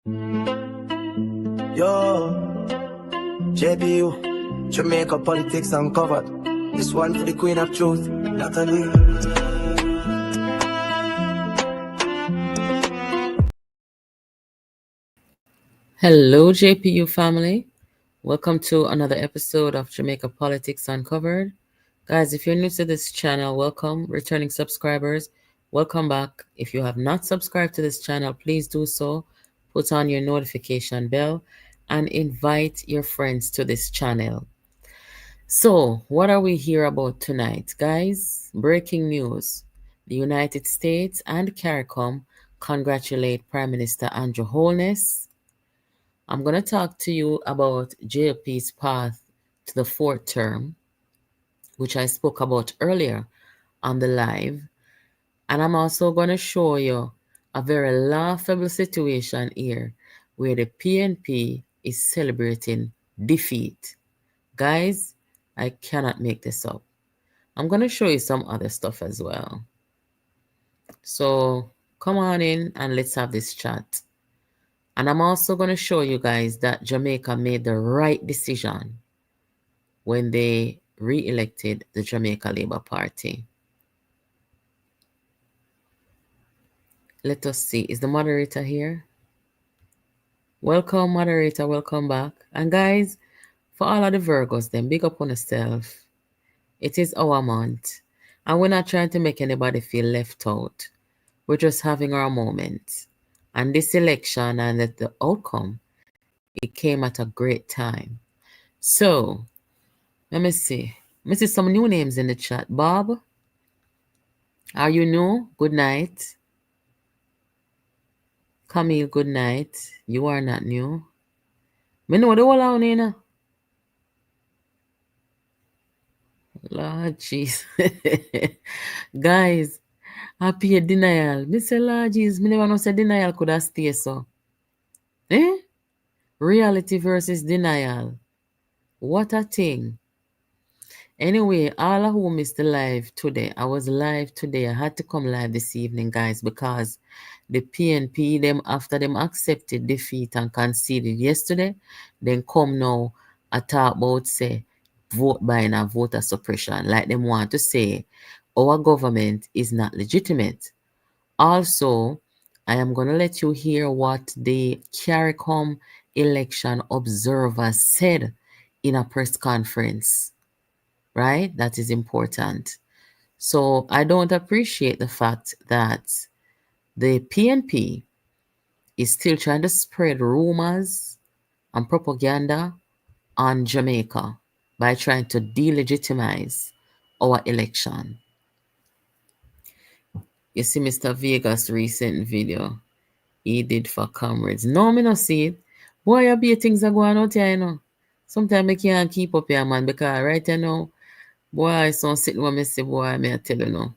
Yo, JPU, Jamaica politics uncovered. This one for the Queen of Truth, Natalie. Hello, JPU family. Welcome to another episode of Jamaica Politics Uncovered. Guys, if you're new to this channel, welcome. Returning subscribers, welcome back. If you have not subscribed to this channel, please do so. Put on your notification bell and invite your friends to this channel. So, what are we here about tonight, guys? Breaking news. The United States and CARICOM congratulate Prime Minister Andrew Holness. I'm going to talk to you about JLP's path to the fourth term, which I spoke about earlier on the live. And I'm also going to show you a very laughable situation here where the PNP is celebrating defeat. Guys, I cannot make this up. I'm going to show you some other stuff as well. So come on in and let's have this chat. And I'm also going to show you guys that Jamaica made the right decision when they re-elected the Jamaica Labour Party. Let us see. Is the moderator here? Welcome, moderator. Welcome back. And guys, for all of the Virgos, then big up on yourself. It is our month. And we're not trying to make anybody feel left out. We're just having our moment. And this election and the outcome, it came at a great time. So, let me see. Let me see some new names in the chat. Bob, are you new? Good night. Camille, good night. You are not new. Me know the whole out here. Lord jeez. Guys, I pay denial. Me say Lord jeez, me never know say denial could have stay so. Reality versus denial. What a thing. Anyway, all of who missed the live today, I was live today. I had to come live this evening, guys, because the PNP, them after them accepted defeat and conceded yesterday, then come now I talk about say vote buying and voter suppression. Like them want to say our government is not legitimate. Also, I am gonna let you hear what the CARICOM election observers said in a press conference. Right? That is important. So I don't appreciate the fact that the PNP is still trying to spread rumors and propaganda on Jamaica by trying to delegitimize our election. You see Mr. Vegas' recent video he did for comrades. No, me no see it. Boy, I be things are going out here, you know. Sometimes I can't keep up here, man, because right now, boy, I saw sitting where me say, boy, may I tell you now.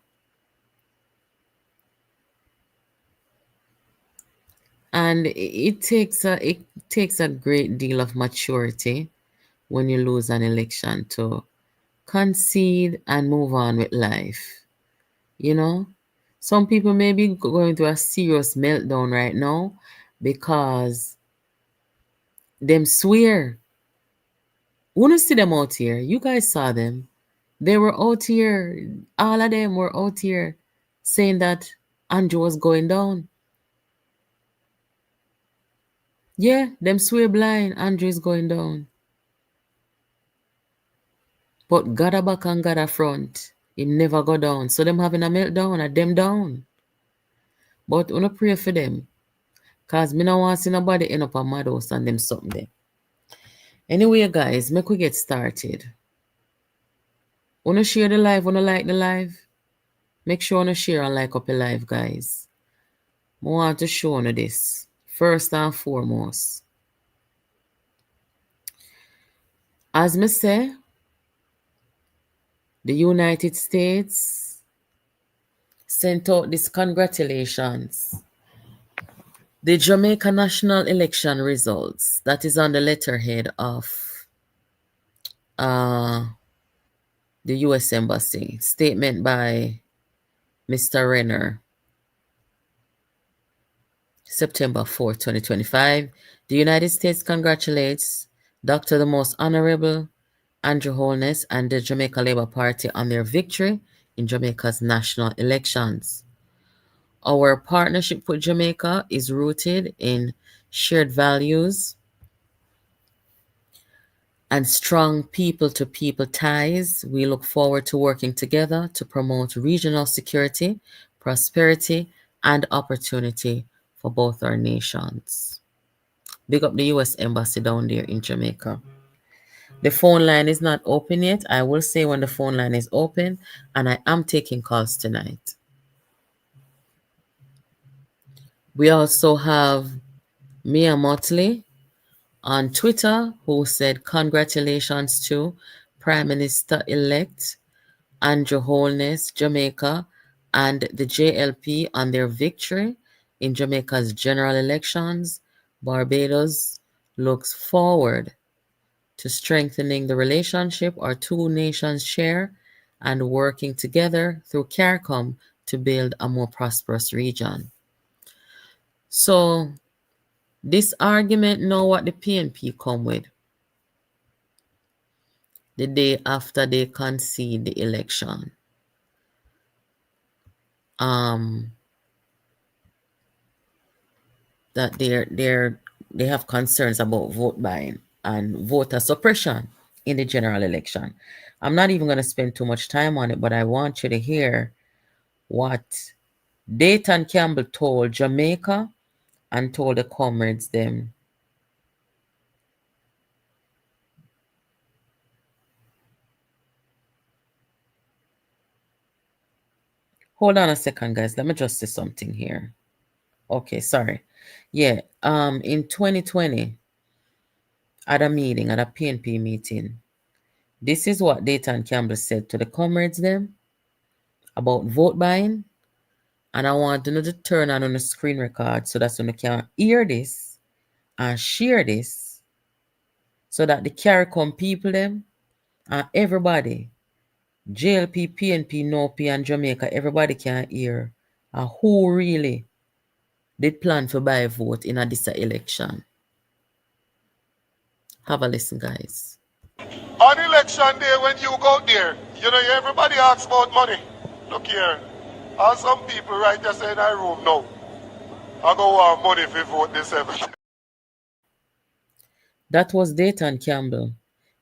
And it takes a great deal of maturity when you lose an election to concede and move on with life. You know, some people may be going through a serious meltdown right now because them swear. Wanna see them out here? You guys saw them. They were out here. All of them were out here saying that Andrew was going down. Yeah, them swear blind. Andrew is going down. But God a back and God a front. It never go down. So them having a meltdown and them down. But wanna pray for them. Cause me no want see nobody end up a mad house and them something there. Anyway, guys, make we get started. Wanna share the live? Wanna like the live? Make sure wanna share and like up the live, guys. I want to show you this. First and foremost. As me say, the United States sent out this congratulations. The Jamaica national election results, that is on the letterhead of the U.S. Embassy. Statement by Mr. Renner. September 4th, 2025, the United States congratulates Dr. the Most Honorable Andrew Holness and the Jamaica Labour Party on their victory in Jamaica's national elections. Our partnership with Jamaica is rooted in shared values and strong people-to-people ties. We look forward to working together to promote regional security, prosperity, and opportunity for both our nations. Big up the U.S. Embassy down there in Jamaica. The phone line is not open yet. I will say when the phone line is open, and I am taking calls tonight. We also have Mia Motley on Twitter who said congratulations to Prime Minister-elect Andrew Holness, Jamaica, and the JLP on their victory in Jamaica's general elections. Barbados looks forward to strengthening the relationship our two nations share and working together through CARICOM to build a more prosperous region. So this argument know what the PNP come with the day after they concede the election. That they have concerns about vote buying and voter suppression in the general election. I'm not even going to spend too much time on it, but I want you to hear what Dayton Campbell told Jamaica and told the comrades them. Hold on a second, guys. Let me just say something here. Okay, sorry. Yeah, in 2020, at a meeting, at a PNP meeting, this is what Dayton Campbell said to the comrades them about vote buying. And I want you to turn on the screen record so that you can hear this and share this so that the CARICOM people them and everybody, JLP, PNP, NOP, and Jamaica, everybody can hear who really did plan to buy a vote in this election. Have a listen, guys. On election day, when you go there, everybody asks about money. Look here, and some people right there say in our room, no, I go want money if you vote this ever. That was Dayton Campbell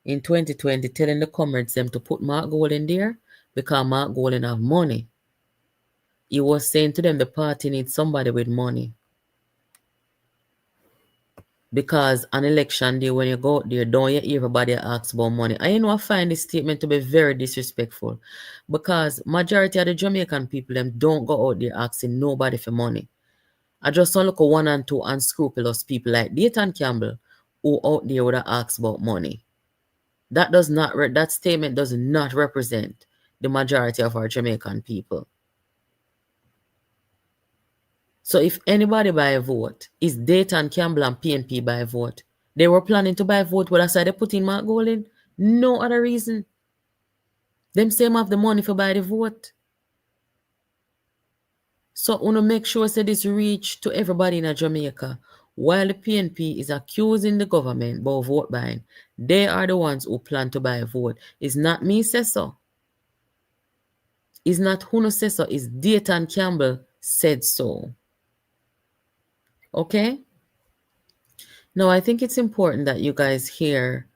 in 2020 telling the comrades them to put Mark Golden there because Mark Golden have money. He was saying to them the party needs somebody with money. Because on election day, when you go out there, don't you hear everybody ask about money? And I find this statement to be very disrespectful. Because majority of the Jamaican people them don't go out there asking nobody for money. I just don't look at one and two unscrupulous people like Dayton Campbell who out there would have asked about money. That statement does not represent the majority of our Jamaican people. So if anybody buy a vote, it's Dayton Campbell and PNP buy a vote. They were planning to buy a vote, but that's why they put in Mark Golden. No other reason. Them same have the money for buy the vote. So I want to make sure that this reach to everybody in Jamaica. While the PNP is accusing the government about vote buying, they are the ones who plan to buy a vote. It's not me say so. It's not who no say so. It's Dayton Campbell said so. Okay? Now, I think it's important that you guys hear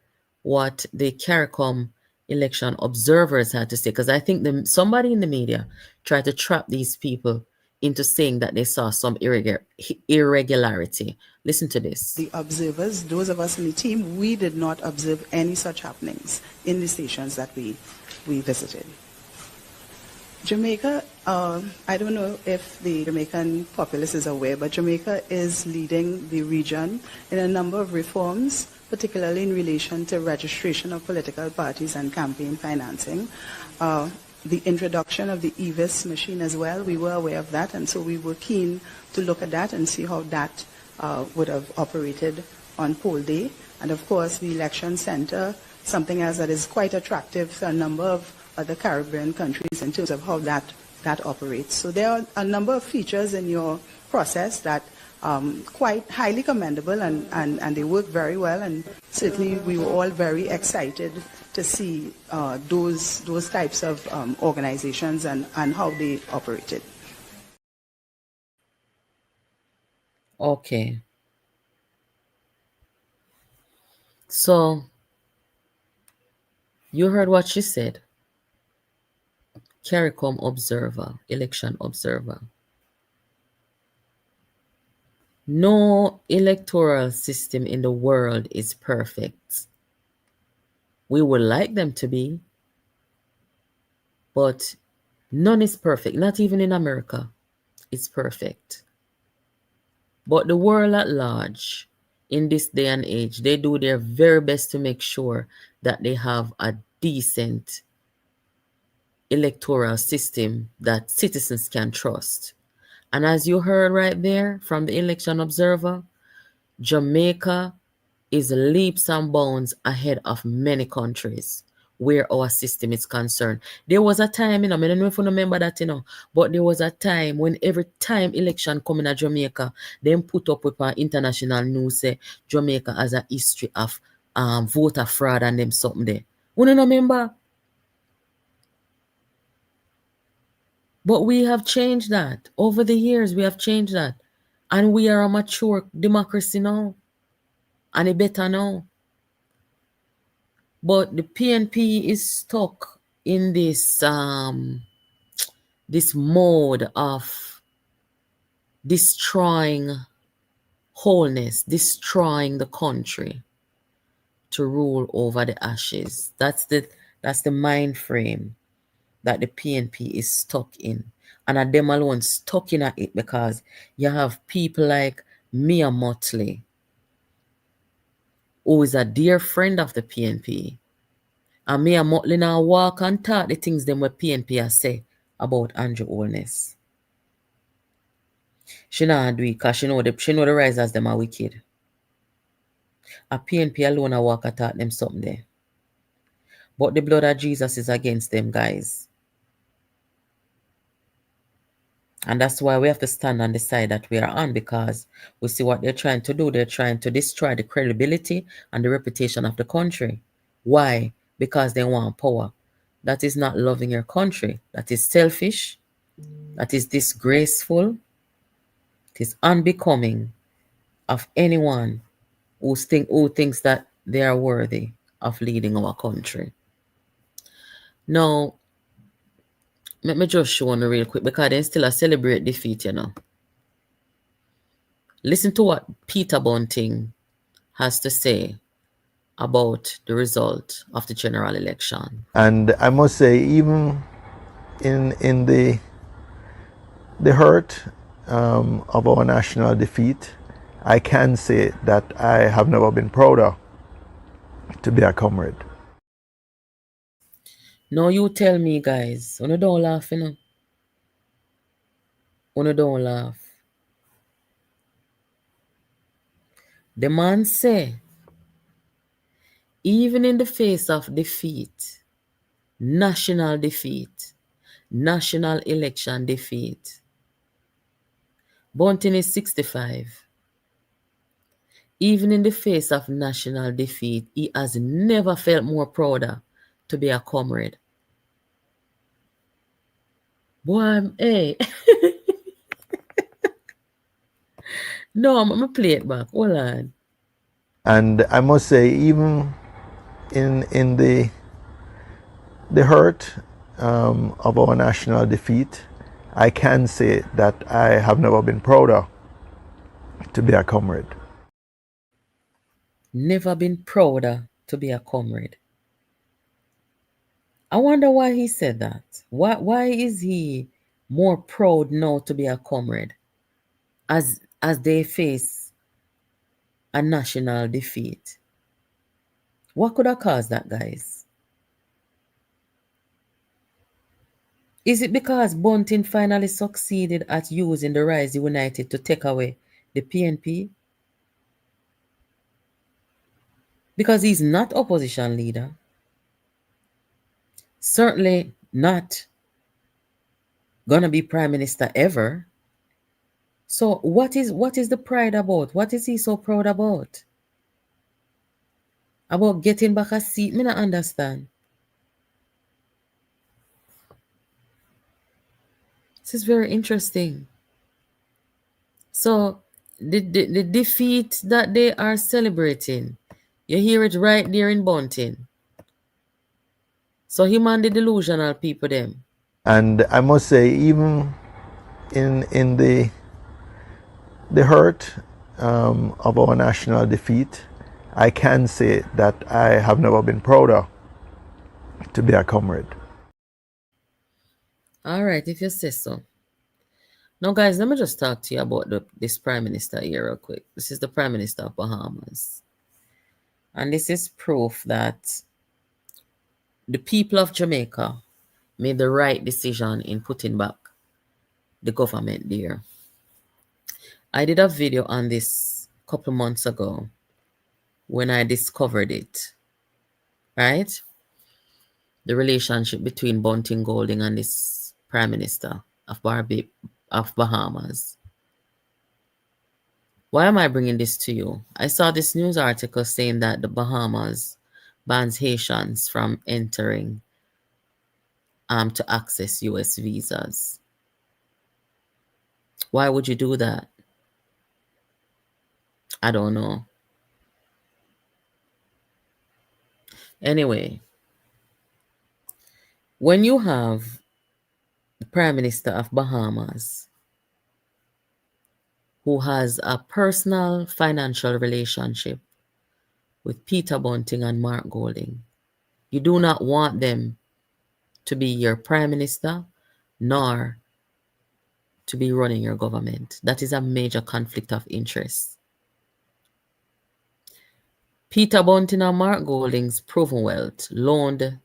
what the CARICOM election observers had to say, because I think somebody in the media tried to trap these people into saying that they saw some irregularity. Listen to this. The observers, those of us in the team, we did not observe any such happenings in the stations that we visited. Jamaica, I don't know if the Jamaican populace is aware, but Jamaica is leading the region in a number of reforms, particularly in relation to registration of political parties and campaign financing. The introduction of the EVIS machine as well, we were aware of that, and so we were keen to look at that and see how that would have operated on poll day. And of course, the election center, something else that is quite attractive to a number of other Caribbean countries in terms of how that operates. So there are a number of features in your process that quite highly commendable, and they work very well, and certainly we were all very excited to see those types of organizations and how they operated. Okay. So, you heard what she said. CARICOM observer, election observer. No electoral system in the world is perfect. We would like them to be, but none is perfect. Not even in America it's perfect. But the world at large, in this day and age, they do their very best to make sure that they have a decent electoral system that citizens can trust. And as you heard right there from the election observer, Jamaica is leaps and bounds ahead of many countries where our system is concerned. There was a time, I don't know if you remember that, but there was a time when every time election come in Jamaica, them put up with our international news say Jamaica has a history of voter fraud and them something there. You don't remember? But we have changed that. Over the years, we have changed that. And we are a mature democracy now. And it better now. But the PNP is stuck in this this mode of destroying Holness, destroying the country to rule over the ashes. That's the mind frame that the PNP is stuck in. And them alone stuck in it because you have people like Mia Motley, who is a dear friend of the PNP. And Mia Motley now walk and talk the things them what PNP has say about Andrew Holness. She not do it because she know the risers them are wicked. A PNP alone a walk and talk them something there. But the blood of Jesus is against them, guys. And that's why we have to stand on the side that we are on, because we see what they're trying to do. They're trying to destroy the credibility and the reputation of the country. Why? Because they want power. That is not loving your country. That is selfish. That is disgraceful. It is unbecoming of anyone who thinks that they are worthy of leading our country. Now, let me just show you real quick, because they still a celebrate defeat, Listen to what Peter Bunting has to say about the result of the general election. And I must say, even in the hurt of our national defeat, I can say that I have never been prouder to be a comrade. Now you tell me, guys, you don't laugh, You don't laugh. The man say, even in the face of defeat, national election defeat, Bunting is 65. Even in the face of national defeat, he has never felt more prouder to be a comrade. Boy, hey. No, I'm going to play it back. Hold on. And I must say, even in the hurt of our national defeat, I can say that I have never been prouder to be a comrade. Never been prouder to be a comrade. I wonder why he said that. Why is he more proud now to be a comrade as they face a national defeat? What could have caused that, guys? Is it because Bunting finally succeeded at using the Rise United to take away the PNP? Because he's not opposition leader. Certainly not gonna be prime minister ever. So what is the pride about? What is he so proud about? About getting back a seat? Me not understand. This is very interesting. So the defeat that they are celebrating, you hear it right there in Bunting. So him and the delusional people them. And I must say, even in the hurt of our national defeat, I can say that I have never been prouder to be a comrade. All right, if you say so. Now, guys, let me just talk to you about this Prime Minister here real quick. This is the Prime Minister of Bahamas. And this is proof that the people of Jamaica made the right decision in putting back the government there. I did a video on this a couple months ago when I discovered it, right? The relationship between Bunting Golding and this Prime Minister of Bahamas. Why am I bringing this to you? I saw this news article saying that the Bahamas bans Haitians from entering to access US visas. Why would you do that? I don't know. Anyway, when you have the Prime Minister of Bahamas who has a personal financial relationship with Peter Bunting and Mark Golding, you do not want them to be your Prime Minister nor to be running your government. That is a major conflict of interest. Peter Bunting and Mark Golding's proven wealth loaned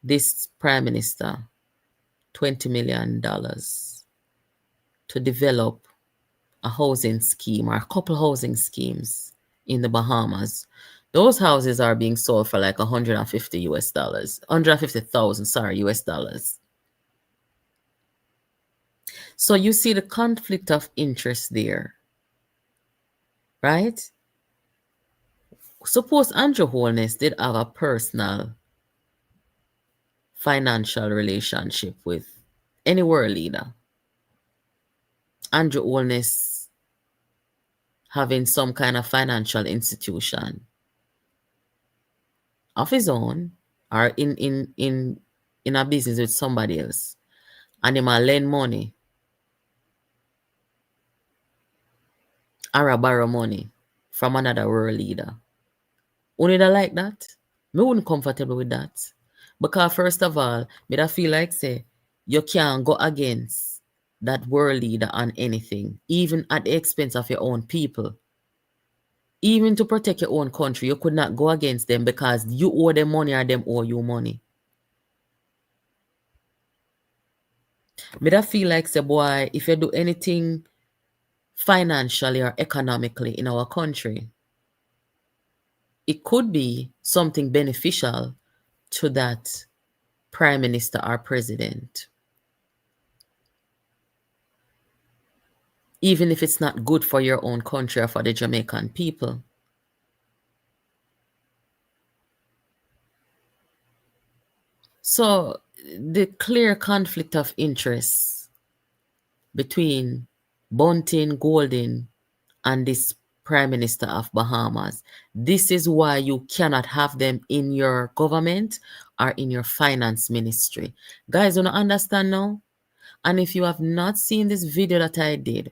this Prime Minister $20 million to develop a housing scheme or a couple housing schemes in the Bahamas. Those houses are being sold for like $150,000 US dollars. So you see the conflict of interest there, right? Suppose Andrew Holness did have a personal financial relationship with any world leader. Andrew Holness having some kind of financial institution of his own or in a business with somebody else, and he might lend money or borrow money from another world leader. Only that like that? Me wouldn't comfortable with that. Because first of all, me da feel like say you can't go against that world leader on anything, even at the expense of your own people. Even to protect your own country, you could not go against them because you owe them money or them owe you money. Me da feel like say boy, if you do anything financially or economically in our country, it could be something beneficial to that Prime Minister or President. Even if it's not good for your own country or for the Jamaican people. So the clear conflict of interest between Bunting, Golding, and this Prime Minister of Bahamas. This is why you cannot have them in your government or in your finance ministry. Guys, you don't understand now? And if you have not seen this video that I did,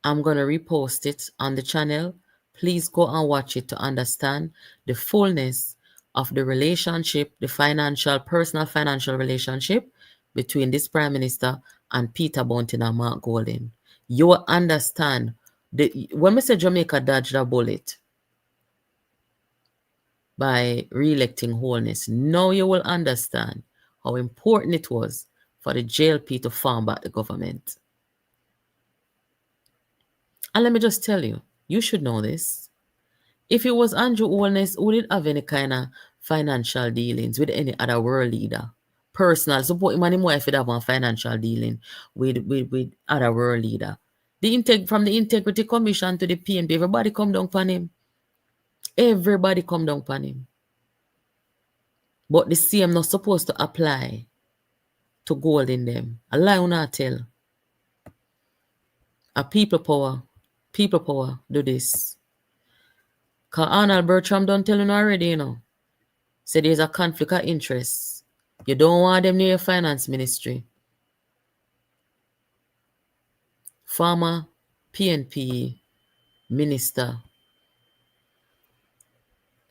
I'm going to repost it on the channel. Please go and watch it to understand the fullness of the relationship, the personal financial relationship between this Prime Minister and Peter Bunting and Mark Golding. You will understand, when we say Jamaica dodged a bullet by re-electing Holness, now you will understand how important it was for the JLP to form back the government. And let me just tell you, you should know this. If it was Andrew Holness who didn't have any kind of financial dealings with any other world leader, personal support him and him wife would have one financial dealing with other world leader. From the Integrity Commission to the PNP, everybody come down upon him. Everybody come down upon him. But the same not supposed to apply to gold in them. A lie will not tell. A people power do this. Because Arnold Bertram don't tell you already, you know. Say there's a conflict of interest. You don't want them near your finance ministry. Former PNP minister,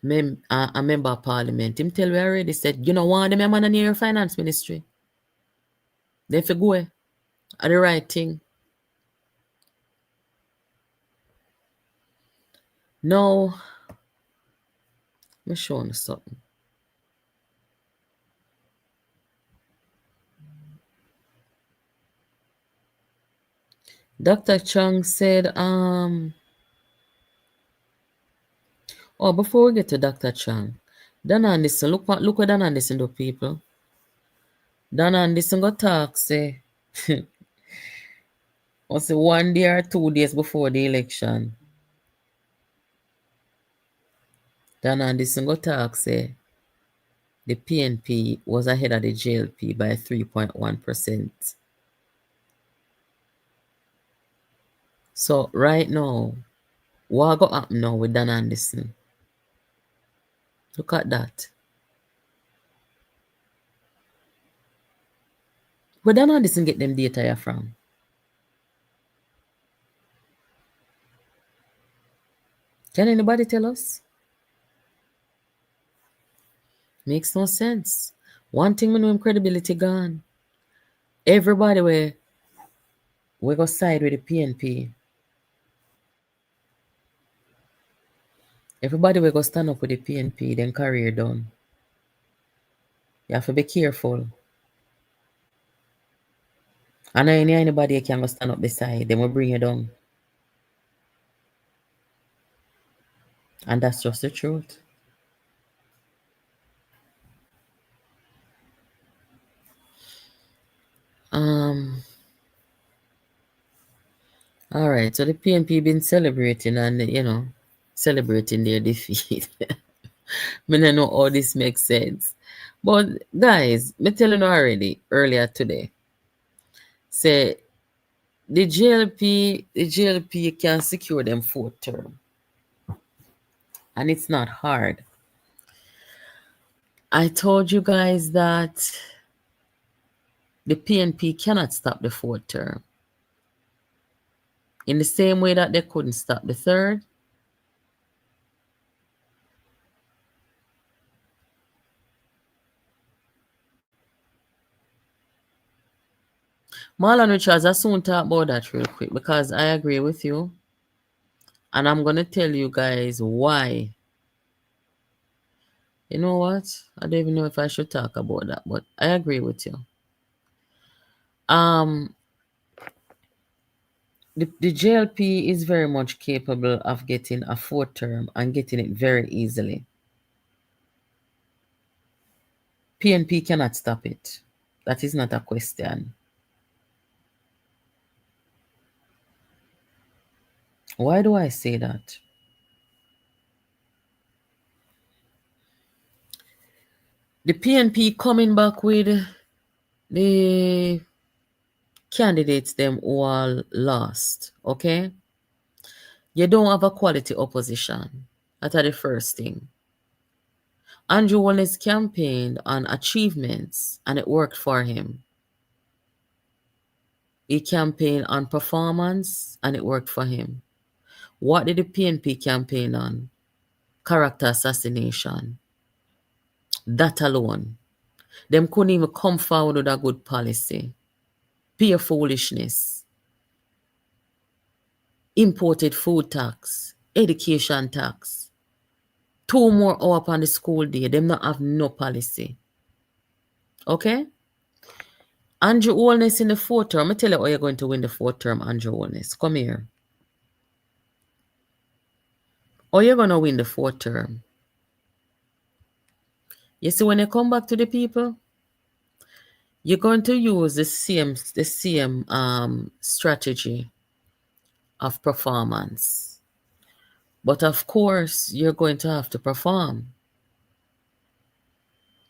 a member of parliament, him tell me already, said, you don't want them a man near your finance ministry. Then if you go at the right thing. Now, I'm showing you something. Dr. Chung said, before we get to Dr. Chung, Dan Anderson, look what Dan Anderson do, people. Dan Anderson got talk, say, was it 1 day or 2 days before the election. Dan Anderson got talk, say, the PNP was ahead of the JLP by 3.1%. So right now, what got happen now with Dan Anderson? Look at that. Where Dan Anderson get them data here from? Can anybody tell us? Makes no sense. One thing we know, him credibility gone. Everybody we go side with the PNP. Everybody we go stand up with the PNP, then career done. You have to be careful. And anybody can go stand up beside, then we bring you down. And that's just the truth. All right, so the PNP been celebrating and, celebrating their defeat. I don't know how this makes sense. But guys, me telling you already earlier today, say the JLP can secure them 4th term. And it's not hard. I told you guys that the PNP cannot stop the 4th term. In the same way that they couldn't stop the 3rd. Marlon Richards, I soon talk about that real quick because I agree with you. And I'm going to tell you guys why. You know what? I don't even know if I should talk about that, but I agree with you. The JLP is very much capable of getting a 4th term and getting it very easily. PNP cannot stop it. That is not a question. Why do I say that? The PNP coming back with the candidates them who are lost, okay? You don't have a quality opposition. That's the first thing. Andrew Holness campaigned on achievements and it worked for him. He campaigned on performance and it worked for him. What did the PNP campaign on? Character assassination. That alone. Them couldn't even come forward with a good policy. Pure foolishness. Imported food tax. Education tax. 2 more hours on the school day. Them not have no policy. Okay? Andrew Holness in the 4th term. I tell you how you're going to win the 4th term, Andrew Holness. Come here. How you're going to win the 4th term? You see, when you come back to the people, you're going to use the same strategy of performance. But of course, you're going to have to perform.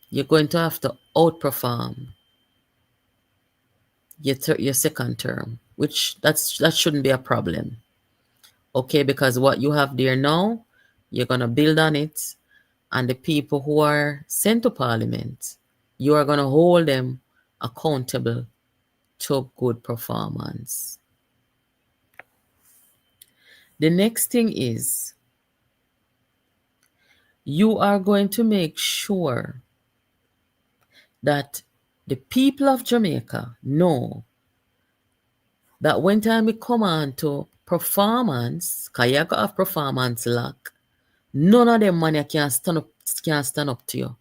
You're going to have to outperform your second term, which that shouldn't be a problem. Okay, because what you have there now, you're going to build on it, and the people who are sent to parliament, you are going to hold them accountable to good performance. The next thing is you are going to make sure that the people of Jamaica know that when time we come on to performance, because you have performance lack, none of them money can stand up to you.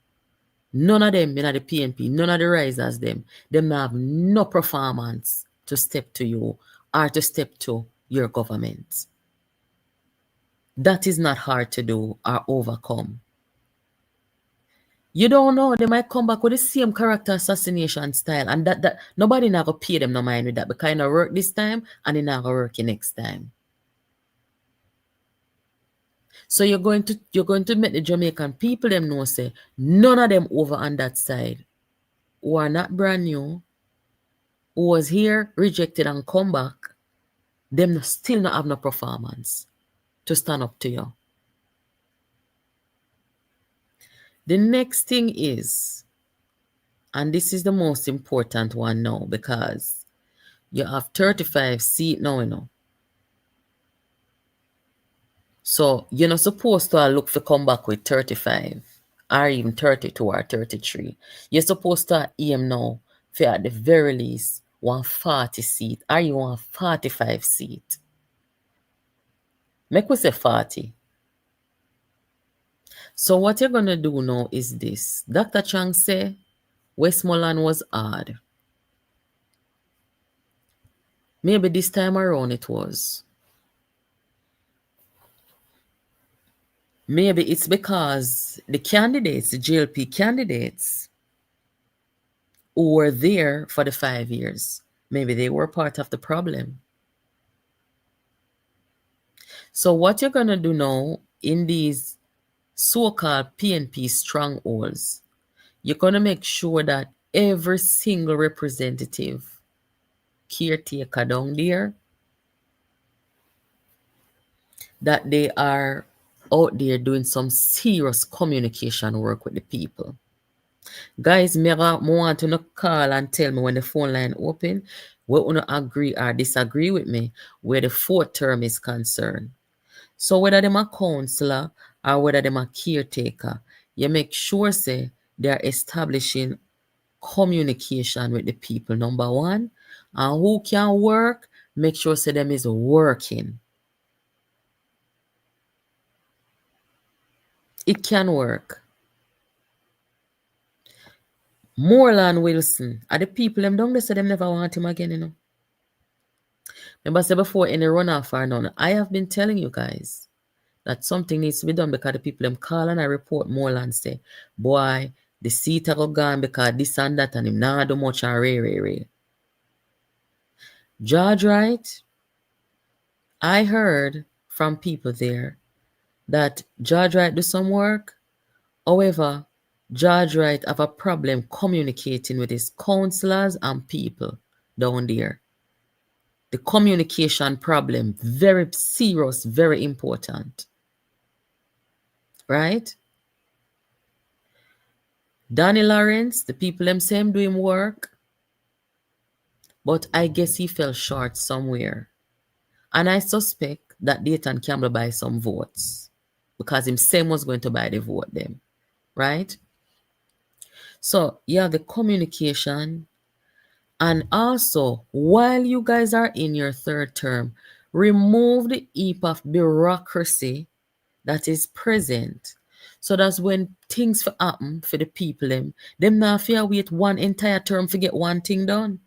None of them in the PNP, none of the risers them have no performance to step to you or to step to your government. That is not hard to do or overcome. You don't know, they might come back with the same character assassination style, and that nobody not gonna pay them no mind with that because it not work this time and it not gonna work next time. So you're going to make the Jamaican people them know say none of them over on that side who are not brand new, who was here, rejected and come back, them still not have no performance to stand up to you. The next thing is, and this is the most important one now because you have 35 seats now, you know. So you're not supposed to look for come back with 35 or even 32 or 33. You're supposed to aim now for at the very least 140 seat or you want 45 seat. Make we say 40. So what you're going to do now is this. Dr. Chang say Westmoreland was hard. Maybe this time around it was. Maybe it's because the candidates, the JLP candidates, who were there for the 5 years, maybe they were part of the problem. So what you're going to do now in these so-called PNP strongholds, you're going to make sure that every single representative, caretaker down there, that they are out there doing some serious communication work with the people. Guys, me want to call and tell me when the phone line open, we want to agree or disagree with me where the fourth term is concerned. So whether them a counselor or whether them a caretaker, you make sure say they're establishing communication with the people, number one. And who can work, make sure say them is working. It can work. Moreland Wilson, are the people them down there say them never want him again, you know. Remember, say before any runoff or none, I have been telling you guys that something needs to be done because the people them call and I report Moreland say, boy, the seat are gone because this and that and him not do much and ray. George Wright, I heard from people there that George Wright do some work. However, George Wright have a problem communicating with his councillors and people down there. The communication problem, very serious, very important. Right? Danny Lawrence, the people them same do him work. But I guess he fell short somewhere. And I suspect that Dayton Campbell buy some votes. Because him same was going to buy the vote them. Right? So you have the communication. And also, while you guys are in your third term, remove the heap of bureaucracy that is present. So that's when things happen for the people, them not fear wait one entire term to get one thing done.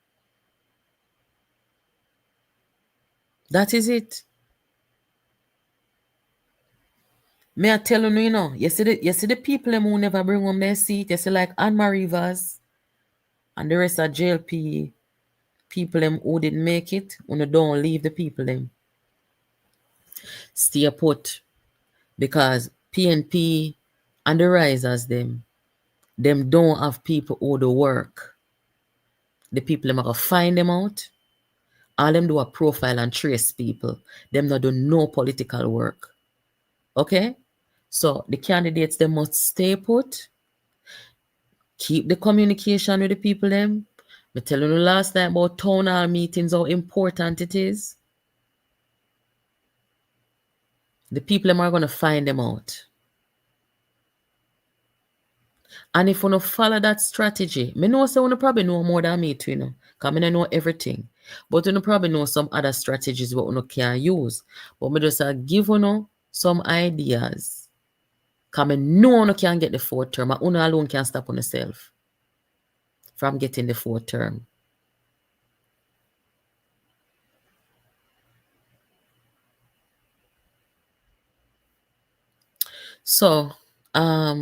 That is it. May I tell you, you know, you see the people who never bring home their seat, you see like Anne-Marie Vaz, And the rest of JLP people them who didn't make it, don't leave the people them. Stay put. Because PNP and the risers them don't have people who do work. The people them are gonna find them out. All them do a profile and trace people. Them not do no political work. Okay? So the candidates they must stay put. Keep the communication with the people them. Me tell you last night about town hall meetings, how important it is. The people them are gonna find them out. And if you don't follow that strategy, me know say you probably know more than me too, because I know everything. But you probably know some other strategies what you can use. But me just give you some ideas. Because I know you can get the fourth term. And you alone can stop on yourself from getting the fourth term. So, let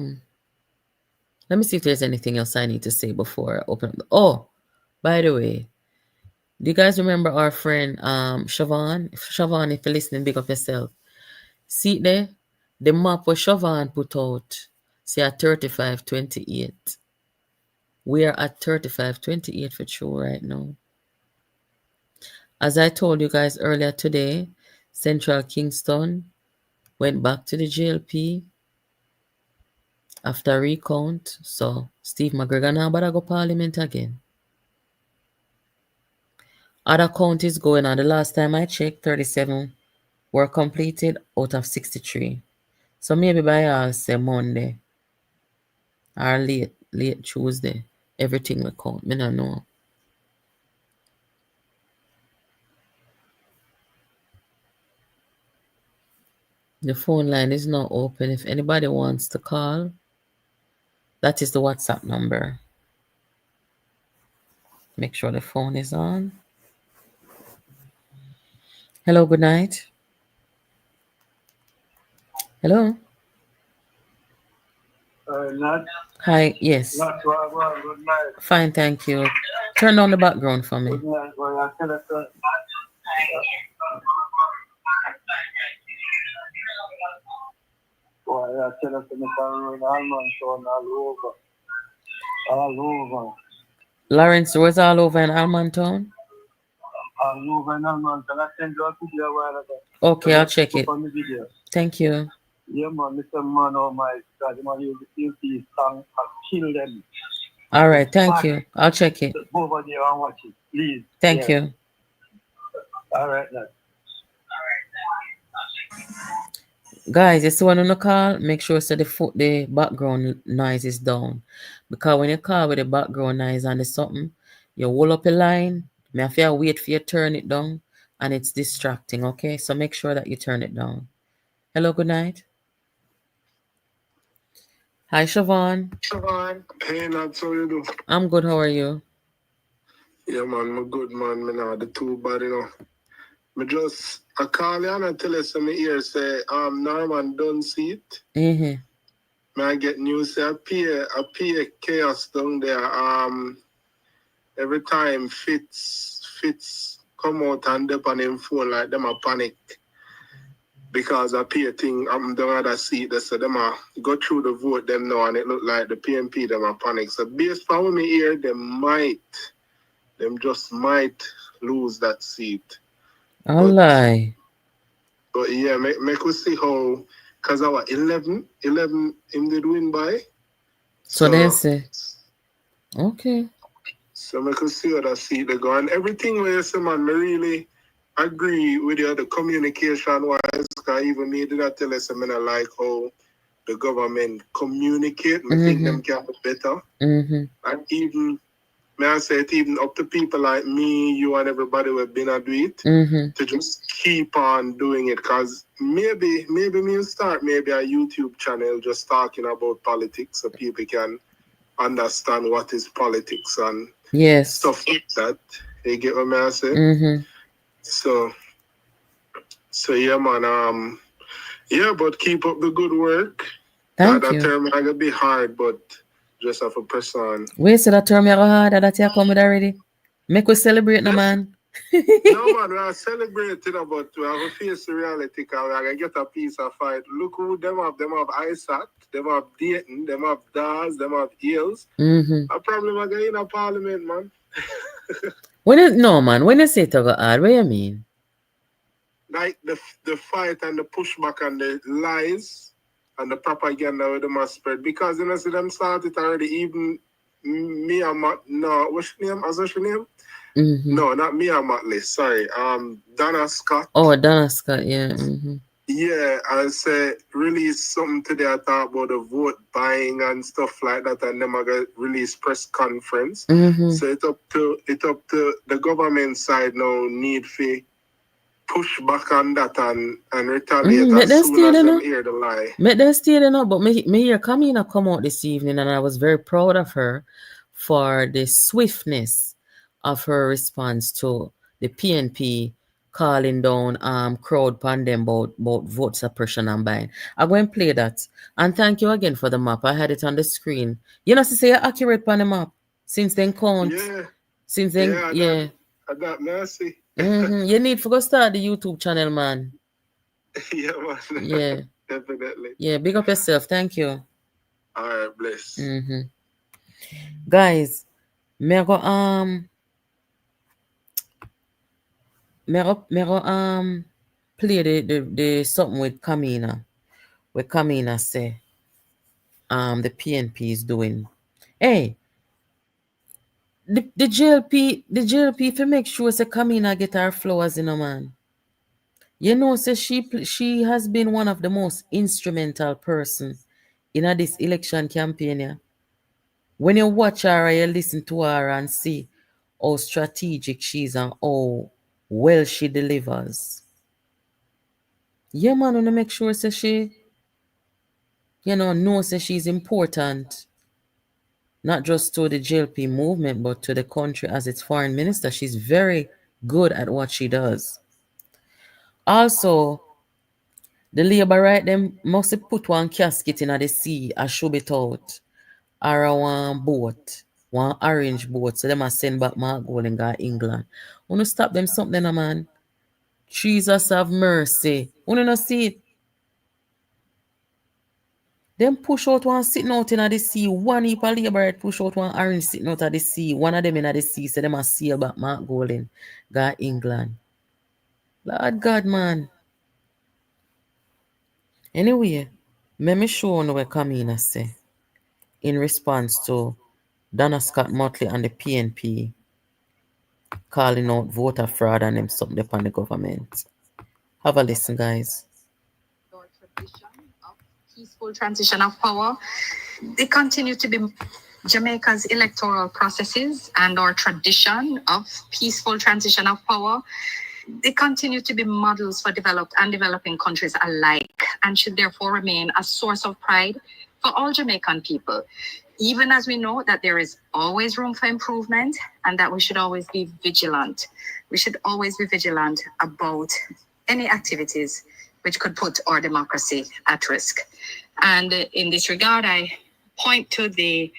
me see if there's anything else I need to say before I open up. Oh, by the way, do you guys remember our friend Siobhan? Siobhan, if you're listening, big up yourself. See there, the map was Siobhan put out. See at 3528. We are at 3528 for sure right now. As I told you guys earlier today, Central Kingston went back to the JLP after recount. So Steve McGregor now better go parliament again. Other counties going on. The last time I checked, 37 were completed out of 63. So maybe by I'll say Monday or late Tuesday, everything will count. Me not know. The phone line is not open. If anybody wants to call, that is the WhatsApp number. Make sure the phone is on. Hello, good night. Hello. Hi, yes. Good night. Fine, thank you. Turn on the background for me. Good night, boy. I tell us, all over. Lawrence was all over in Almontown? All over in Almontown. I sent you a video a while ago. Okay, I'll check it. Thank you. Yeah, man, Mr. Man, oh my God, man, you see these songs and kill them. All right, thank you. I'll check it. Just go over there and watch it, please. Thank you. All right, then. Guys, you see when you call, make sure so the background noise is down. Because when you call with the background noise and there's something, you hold up a line, may have to wait for you to turn it down, and it's distracting, okay? So make sure that you turn it down. Hello, good night. Hi, Siobhan. Hey, Nats, how you do? I'm good, how are you? Yeah, man, I'm good, man. Me not the too bad, you know. I call you and I tell you some ear say, Norman don't see it. Mm-hmm. I get news say appear chaos down there. Every time fits come out and dip on him phone like them a panic. Because I appear thing I'm the other seat so them a go through the vote them now and it look like the PNP them a panic. So based on me here, them just might lose that seat. Lie. But yeah, make us see how, because our 11 him did win by. So they say, okay. So make us see how that seat they go. And everything where you say, man, I really agree with you, the communication wise, because even me did I tell us, I like how the government communicate. I think them can be better. Mm-hmm. And even, may I say it, even up to people like me, you and everybody who have been a do it, to just keep on doing it. Because maybe me start maybe a YouTube channel just talking about politics so people can understand what is politics and stuff like that. You get what I say? Mm-hmm. So yeah, man. Yeah, but keep up the good work. Thank you. That term might be hard, but just have a press on. Wait, so that term you go hard that you come with already? Make we celebrate no man. No man, we are celebrating about we have to face the reality because we are gonna get a piece of fight. Look who them have ISAT, them have Dayton, them have DAS, them have Eels. A problem again in a parliament, man. No man, when you say to go hard, what do you mean? Like the fight and the pushback and the lies and the propaganda with them are spread because you know see them started already even Mia no, what's your name? What's your name? No, not Mia Motley, sorry. Donna Scott. Oh, Donna Scott, yeah. Yeah, I say release something today I talk about the vote buying and stuff like that, and them are gonna release press conference. So it's up to the government side now need for push back on that and retaliate as soon as them hear the lie. Make them stay there now, but me hear Kamina come out this evening, and I was very proud of her for the swiftness of her response to the PNP calling down crowd pandem about vote suppression and buying. I'm going to play that. And thank you again for the map. I had it on the screen. You know, to say you're accurate on the map. Since then count. Yeah. Since then, I got mercy. You need to go start the YouTube channel, man. Yeah, man. Yeah. Definitely. Yeah, big up yourself. Thank you. All right, bless. Guys, me go play the something with Kamina. Where Kamina say the PNP is doing. Hey, the JLP to make sure say Kamina get her flowers in a man. You know, say she has been one of the most instrumental person in this election campaign. Yeah. When you watch her or you listen to her and see how strategic she is and how well she delivers. Yeah, man, wanna make sure say she, knows that she's important. Not just to the JLP movement, but to the country as its foreign minister. She's very good at what she does. Also, the Labour right them must put one casket in the sea and shove it out. Or one boat, one orange boat. So they must send back Mark Gold and go England. Wanna stop them something, man? Jesus have mercy. Wanna not see it? Them push out one sitting out in the sea. One heap of Labour push out one orange sitting out of the sea. One of them in the sea. So they must sail back Mark Golden. Go England. Lord God, man. Anyway, let me show you what Kamina say in response to Donna Scott Motley and the PNP calling out voter fraud and them something upon the government. Have a listen, guys. Peaceful transition of power. They continue to be Jamaica's electoral processes and our tradition of peaceful transition of power. They continue to be models for developed and developing countries alike and should therefore remain a source of pride for all Jamaican people, even as we know that there is always room for improvement and that we should always be vigilant. We should always be vigilant about any activities which could put our democracy at risk. And in this regard, I point to the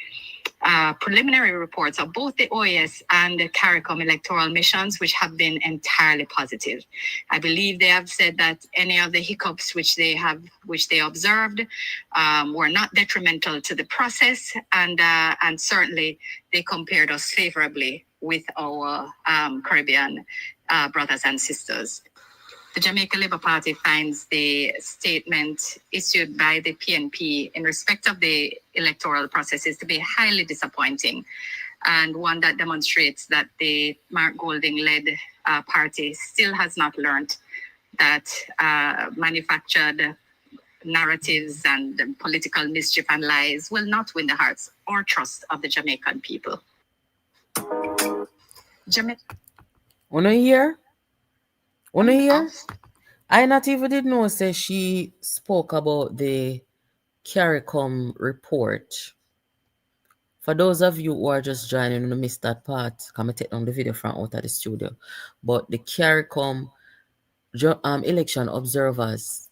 preliminary reports of both the OAS and the CARICOM electoral missions, which have been entirely positive. I believe they have said that any of the hiccups which they observed were not detrimental to the process, and certainly they compared us favorably with our Caribbean brothers and sisters. The Jamaica Labour Party finds the statement issued by the PNP in respect of the electoral processes to be highly disappointing, and one that demonstrates that the Mark Golding-led party still has not learned that manufactured narratives and political mischief and lies will not win the hearts or trust of the Jamaican people. Wanna hear? I not even did know say she spoke about the CARICOM report. For those of you who are just joining, you missed that part. Come take down the video from out of the studio. But the CARICOM election observers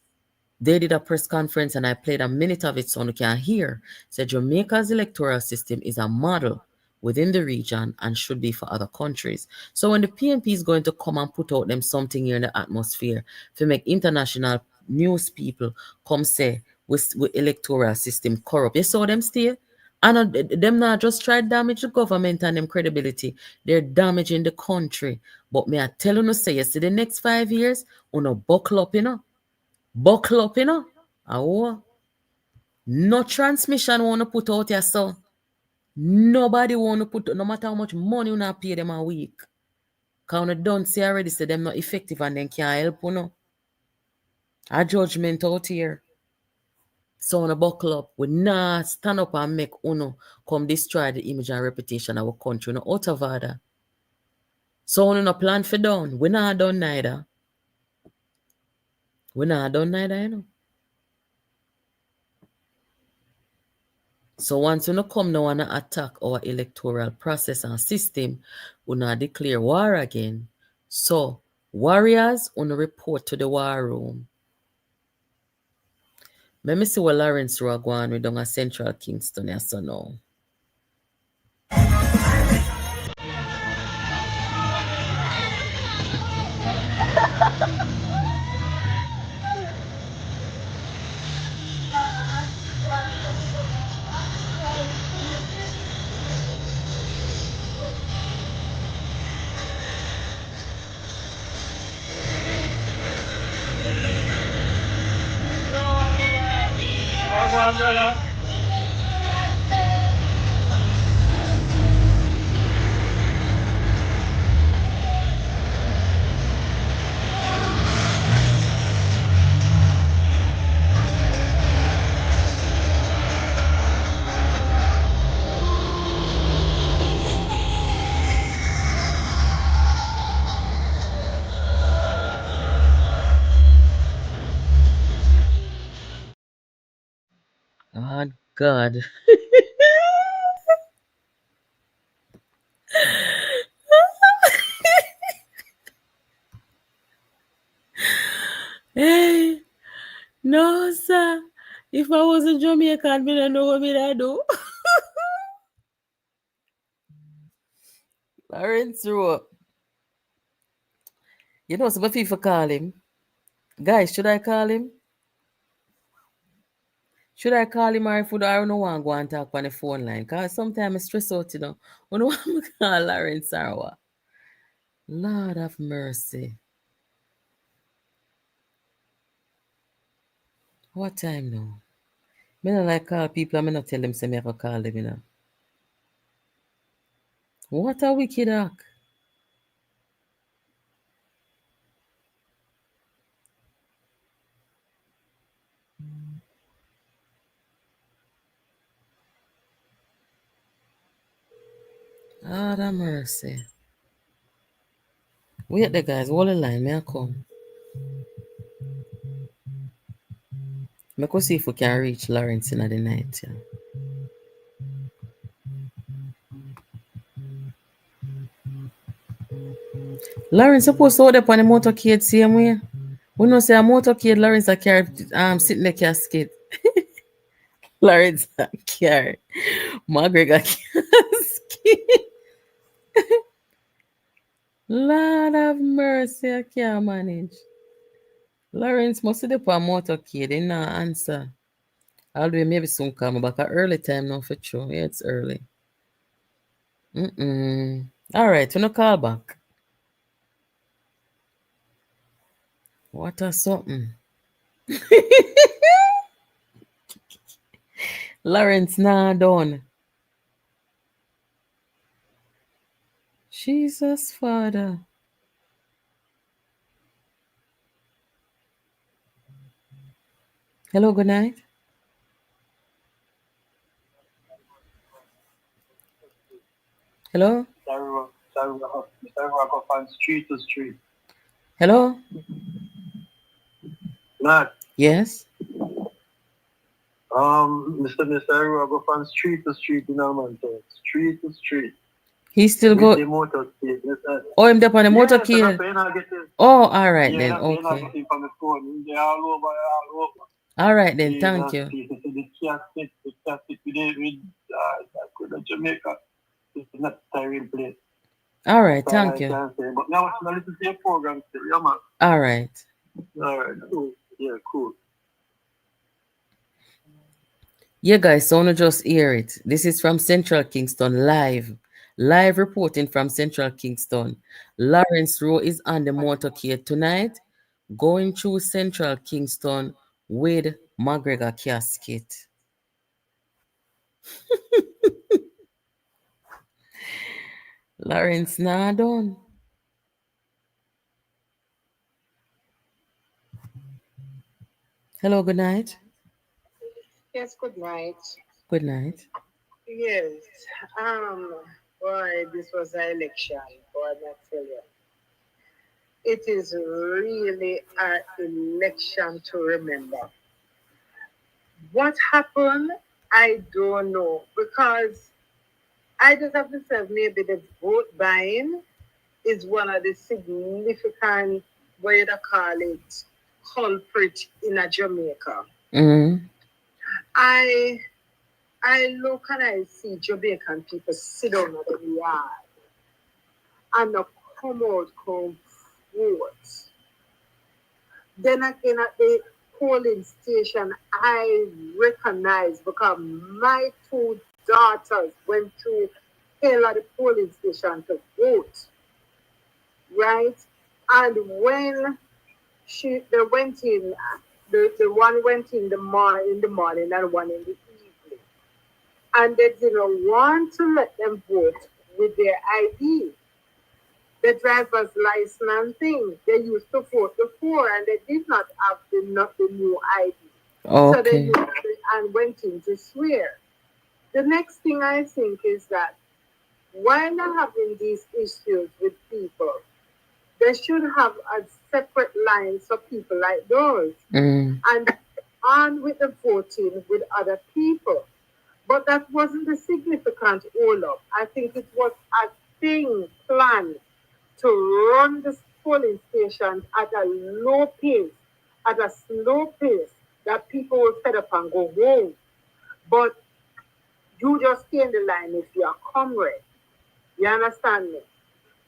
They did a press conference and I played a minute of it so you can hear. Said Jamaica's electoral system is a model within the region and should be for other countries. So when the PNP is going to come and put out them something here in the atmosphere to make international news people come say with electoral system corrupt, you saw them stay? And them not just try to damage the government and them credibility. They're damaging the country. But me I tell you, say, you see the next 5 years, no buckle up, Buckle up, Oh, no transmission want to put out here, so nobody want to put, no matter how much money you not pay them a week. Because you don't say already, say them not effective and then can't help, A judgment out here. So on a buckle up, we not stand up and make come destroy the image and reputation of our country, out of order. So on a plan for done. We not done neither. We not done neither, So once you come now and attack our electoral process and system, we not declare war again. So warriors on report to the war room. Let me see what Lawrence Rowe go on with down a central Kingston yes so now. Oh God. Hey, no sir. If I was in Jamaica, I don't know what I do. Lawrence Rowe. So if you call him. Guys, should I call him? Should I call him or if I don't want to go and talk on the phone line? Because sometimes I stress out, I don't want to call Lawrence Rowe. Lord have mercy. What time now? I don't like call people, I'm not tell them say me have to call them, What a wicked act. Lord have mercy. Wait the guys, hold the line, may I come. I go see if we can reach Lawrence in the night, Lawrence supposed to hold up on the motorcade same way. We know say a motorcade Lawrence a carry sitting in the casket. Lawrence a carry. Margaret a casket. Lord have mercy, I can't manage. Lawrence must sit up on motorcade, they not answer. I'll do maybe soon come back at early time now for sure. Yeah, it's early. All right, we no call back. What a something. Lawrence nah done. Jesus Father. Hello, good night. Hello? Mr. Rock from street to street. Hello? Not. Yes? Mr. Rock from street to street, man. Street to street. He still with go. the motorcade. Oh, him up on the Yeah, so motorcade. that's why you're not getting. Oh, all right Yeah, then. that's why you're not Okay. getting from the phone. They're all over. All right then. Jesus, Thank you. Jesus. So the casket with Jamaica. It's not a real place. All right. That's all Thank I you. can say. But now I'm going to listen to your program still. Yeah, man. All right. All right, cool. Yeah, cool. Yeah, guys, so wanna just hear it. This is from Central Kingston live. Live reporting from Central Kingston. Lawrence Rowe is on the motorcade tonight, going through Central Kingston with McGregor casket. Lawrence not done. Hello, good night. Yes, good night. Good night. Yes. Boy, this was an election, boy, I tell you. It is really an election to remember. What happened, I don't know, because I just have to say maybe the vote buying is one of the significant, what you call it, culprit in a Jamaica. Mm-hmm. I look and I see Jamaican people sit down at the yard and come out, come vote. Then again at the polling station, I recognize because my two daughters went to hell at the polling station to vote, right? And when they went in, the one went in the morning and one in the evening. And they didn't want to let them vote with their ID. The driver's license and thing. They used to vote before and they did not have the new ID. So they Okay. used it and went in to swear. The next thing I think is that while they're having these issues with people, they should have a separate line for people like those Mm. and on with the voting with other people. But that wasn't a significant hold-up. I think it was a thing planned to run the polling stations at a low pace, at a slow pace, that people will fed up and go home. But you just stay in the line if you're a comrade. You understand me?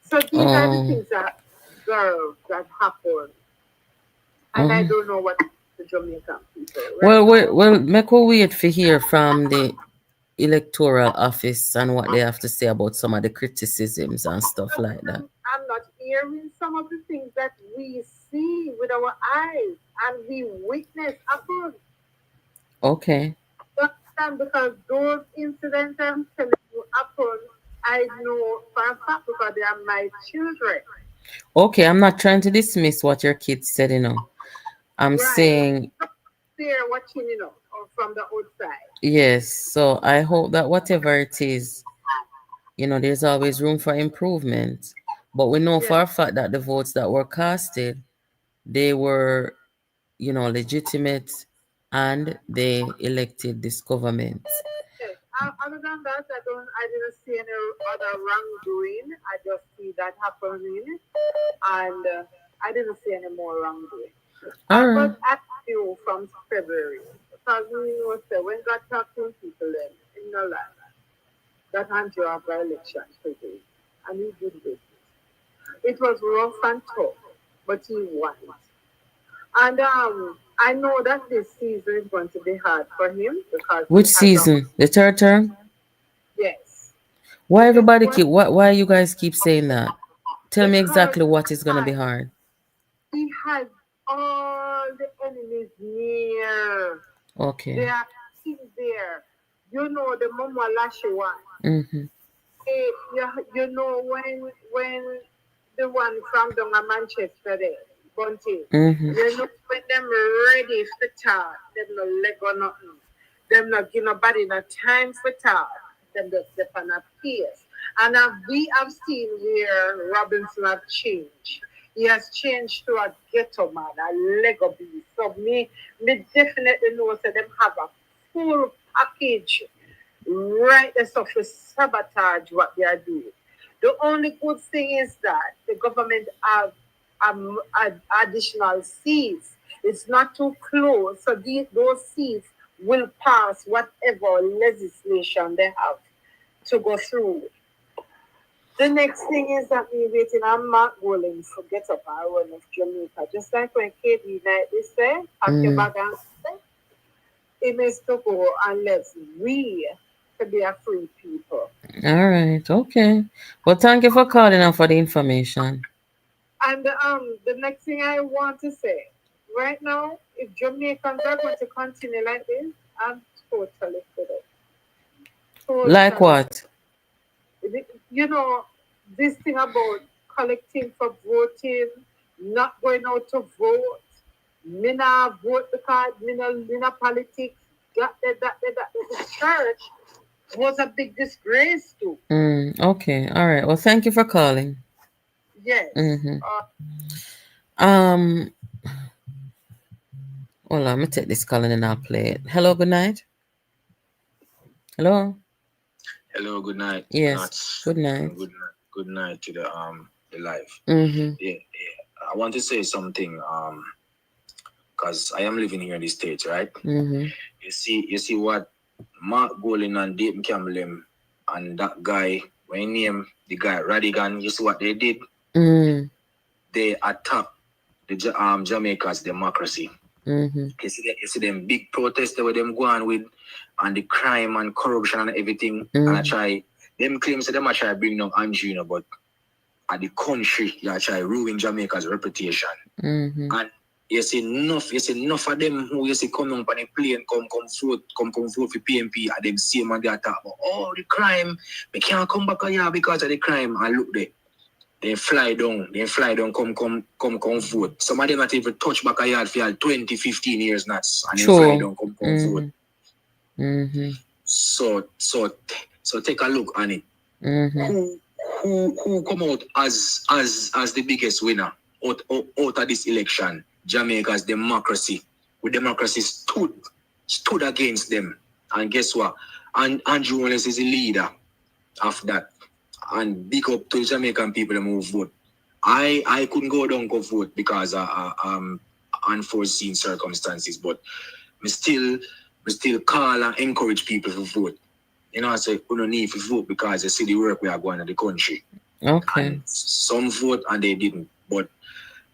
So these are the things that, girls, that happen. And I don't know what the Jamaican people. Right Well, make we wait for hear from the electoral office and what they have to say about some of the criticisms and stuff like that. I'm not hearing some of the things that we see with our eyes and we witness happen. Okay. Because those incidents I'm telling you happen, I know for a fact because they are my children. Okay, I'm not trying to dismiss what your kids said, I'm saying They're watching, from the outside. yes. So I hope that whatever it is, there's always room for improvement. But we know for a fact that the votes that were casted, they were, legitimate and they elected this government. Yes. Other than that, I didn't see any other wrongdoing. I just see that happening, and I didn't see any more wrongdoing. But I knew from February, because when God talks to people in the land, that Andrew have the election today, and he did this. It was rough and tough, but he won. And I know that this season is going to be hard for him because which season? The third term? Yes. Why everybody why you guys keep saying that? Tell me exactly what is gonna be hard. He has all the enemies near. Okay. They are still there. The Mama Lashy one. Mm-hmm. When the one from down Manchester there, Bunty. Mm-hmm. When them ready for talk, them no leg or nothing. Them not give nobody no time for talk. Them just step on a pace. And we have seen where Robinson have changed. He has changed to a ghetto man, a Lego beast. So me definitely know that them have a full package right there so for sabotage what they are doing. The only good thing is that the government have additional seats. It's not too close, so those seats will pass whatever legislation they have to go through. The next thing is that me waiting on Mark Golding to get up and run of Jamaica. Just like when KD Knight say, pack your bag and say, it means to go and let's we to be a free people. All right, okay. Well, thank you for calling and for the information. And the next thing I want to say, right now, if Jamaicans are going to continue like this, I'm totally fed up. Totally. Like what? You know, this thing about collecting for voting, not going out to vote, me not vote because me not politics, that. The church was a big disgrace too. Okay, all right. Well, thank you for calling. Yes. Hold on, let me take this call and then I'll play it. Hello, good night. Hello. Hello, good night. Yes, good night. Good night to the live. Yeah. I want to say something because I am living here in the States, right? You see what Mark Golding and Dayton Campbell and that guy, when he named the guy Radigan, you see what they did? They attacked the Jamaica's democracy. You see them big protests where them go on with, and the crime and corruption and everything. And I try, them claims that them I try bring down Andrew, but at the country, you try ruin Jamaica's reputation. And you see enough of them who you see come on the plane, come vote for PNP, and them same and they attack. But the crime, they can't come back here because of the crime. And look there. They fly down, come vote. Some of them not even touch back a yard for 20, 15 years nuts. And they fly down, come vote. So take a look on it. Who come out as the biggest winner out of this election? Jamaica's democracy. With democracy stood against them. And guess what? And Andrew Holness is the leader of that. And big up to Jamaican people who vote. I couldn't go down to vote because of unforeseen circumstances, but we still call and encourage people to vote. You know, I say we don't need to vote because they see the work we are going in the country. Okay. And some vote and they didn't. But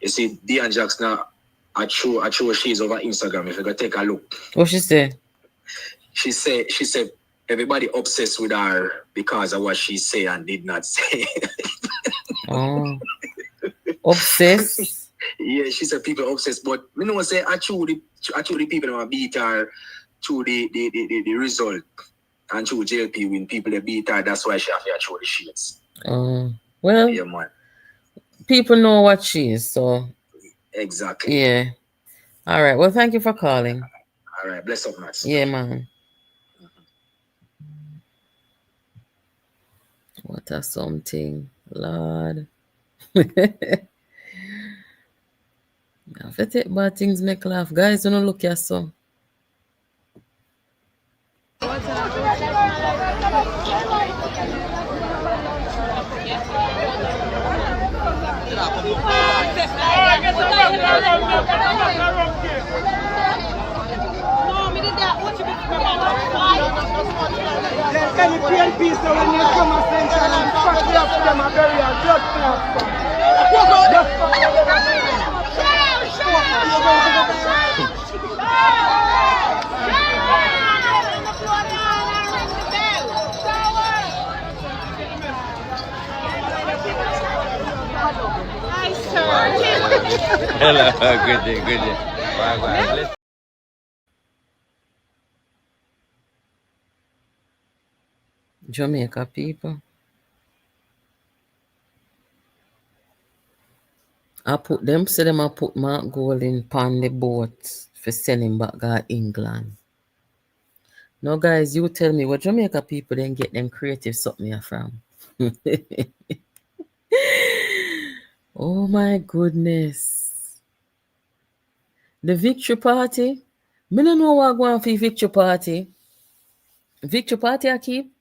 you see, Diane Jackson, I show she's over Instagram. If you go take a look. What she said? She said everybody obsessed with her because of what she said and did not say. Obsessed? Yeah, she said people obsessed, but me know say actually the people who beat her through the result and through JLP when people they beat her, that's why she have to show the sheets. Well, yeah, man. People know what she is, so exactly. Yeah. All right. Well, thank you for calling. All right, bless up, Max. Yeah, man. What a something, Lord. If I take bad things make laugh, guys, don't look at so. Any PNP so when you come and central and fuck you up to them a burial blood Hello, good day. Bye. Jamaica people. I put Mark Golding on the boat for sending back to England. Now, guys, you tell me what Jamaica people then get them creative something here from. Oh my goodness. The victory party? Me don't know what going for victory party. Victory party I keep?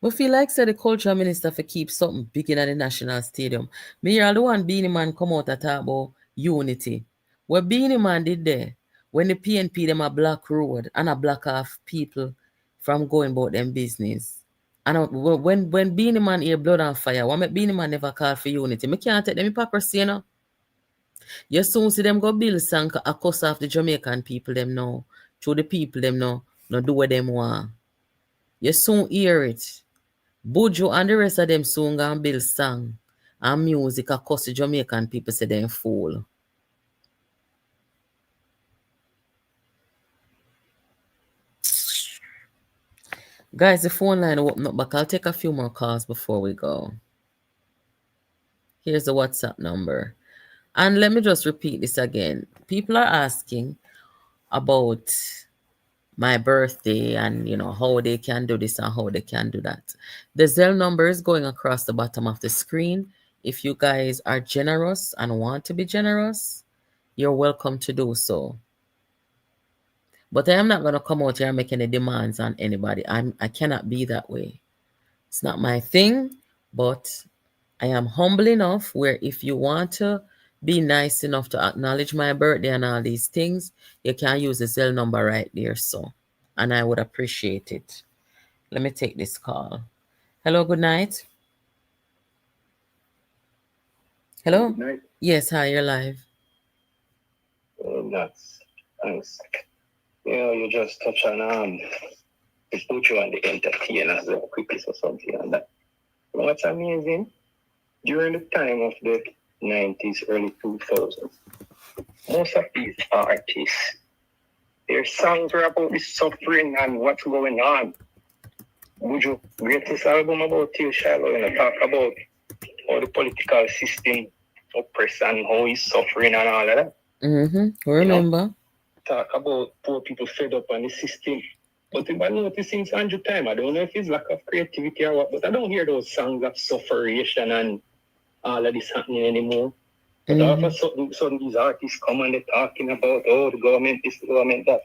But feel like said the culture minister for keep something big in the national stadium. Me hear the one Beanie Man come out and talk about unity. What Beanie Man did there, when the PNP them a block road and a block off people from going about them business. And when Beanie Man hear blood and fire, why make Beanie Man never call for unity? Me can't take them hypocrisy, you know. You soon see them go build song a cuss off the Jamaican people them now. Through the people them now, no do what them want. You soon hear it. Buju and the rest of them soon gonna build song and music a cuss the Jamaican people say they're fool. Guys, the phone line will open up, but I'll take a few more calls before we go. Here's the WhatsApp number. And let me just repeat this again. People are asking about my birthday and, you know, how they can do this and how they can do that. The Zelle number is going across the bottom of the screen. If you guys are generous and want to be generous, you're welcome to do so. But I am not going to come out here and make any demands on anybody. I cannot be that way. It's not my thing, but I am humble enough where if you want to be nice enough to acknowledge my birthday and all these things, you can use the Zelle number right there. So, and I would appreciate it. Let me take this call. Hello, good night. Hello? Good night. Yes, hi, you're live. That's thanks. You know, you just touch on the culture and the entertainers quickly or something like that. You know what's amazing? During the time of the 90s, early 2000s, most of these artists, their songs were about the suffering and what's going on. Would you greatest album about Till Shiloh, you know, talk about how the political system oppress and how he's suffering and all of that. Remember. You know, talk about poor people fed up on the system. But if I notice since 100 time, I don't know if it's lack of creativity or what, but I don't hear those songs of sufferation and all of this happening anymore. But all of a sudden these artists come and they're talking about, oh, the government this, the government that.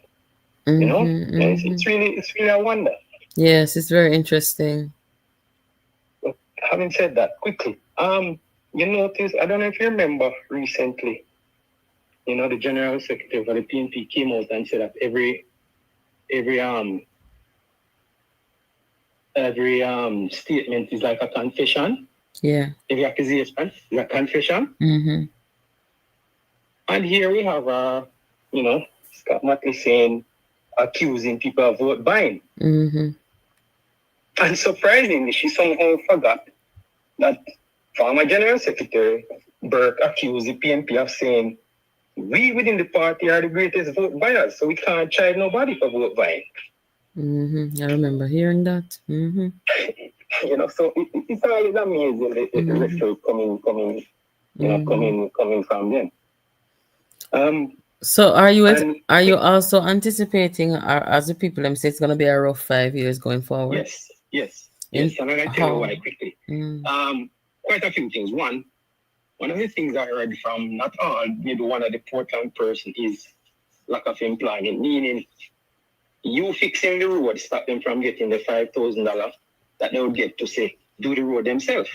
You know? It's really a wonder. Yes, it's very interesting. But having said that, quickly, you notice, I don't know if you remember recently, you know, the General Secretary for the PNP came out and said that every statement is like a confession. Yeah. Every accusation is a confession. And here we have, you know, Scott Matley saying, accusing people of vote buying. And surprisingly, she somehow forgot that former General Secretary Burke accused the PNP of saying, we within the party are the greatest vote buyers, so we can't charge nobody for vote buying. I remember hearing that. You know, so it's always amazing the rhetoric coming from them. So are you also anticipating, as the people them say, it's going to be a rough 5 years going forward? Yes. And I'm going to tell you why quickly. Quite a few things. One of the things I heard from not all, maybe one of the Portland person is lack of employment, meaning you fixing the road stop them from getting the $5,000 that they would get to say, do the road themselves.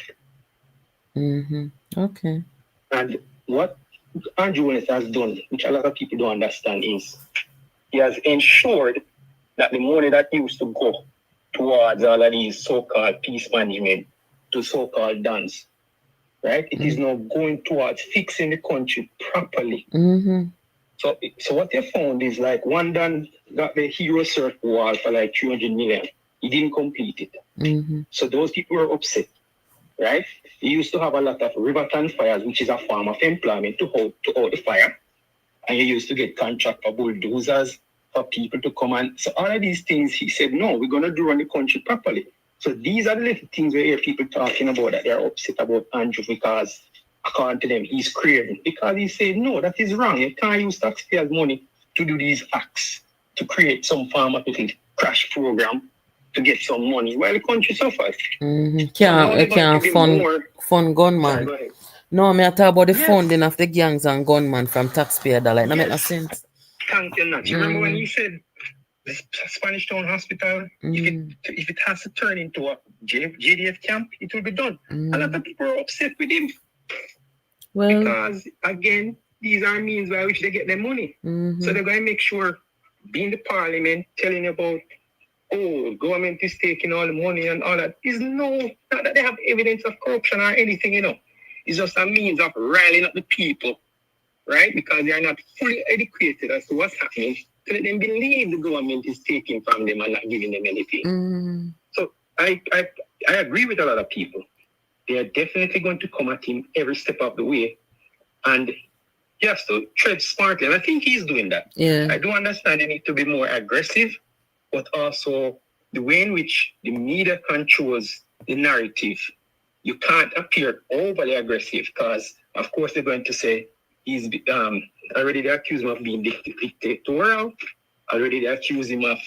Okay. And what Andrew Holness has done, which a lot of people don't understand, is he has ensured that the money that used to go towards all of these so-called peace management to so-called dance, right? It is now going towards fixing the country properly. So what they found is like one done got the Hero Circle wall for like 300 million. He didn't complete it. So those people were upset, right? He used to have a lot of Riverton fires, which is a form of employment to hold the fire. And he used to get contract for bulldozers for people to come and so all of these things he said, no, we're gonna do run the country properly. So these are the little things where you hear people talking about that they're upset about Andrew because according to them he's craving. Because he said, no, that is wrong. You can't use taxpayers' money to do these acts, to create some form of little crash program to get some money while the country suffers. Can't fund gunman. Sorry, No, I talk about the funding of the gangs and gunman from taxpayer dollar. It make no sense. Thank you, Nat. You remember when he said Spanish Town Hospital. If it has to turn into a JDF camp, it will be done. A lot of people are upset with him. Well, because again, these are means by which they get their money. So they're going to make sure, being the parliament, telling about, oh, government is taking all the money and all that. Is not that they have evidence of corruption or anything, It's just a means of riling up the people, right? Because they are not fully educated as to what's happening. So that they believe the government is taking from them and not giving them anything. So I agree with a lot of people. They are definitely going to come at him every step of the way. And he has to tread smartly. And I think he's doing that. Yeah. I do understand they need to be more aggressive, but also the way in which the media controls the narrative. You can't appear overly aggressive because, of course, they're going to say he's already they accuse him of being dictatorial. Already they accuse him of,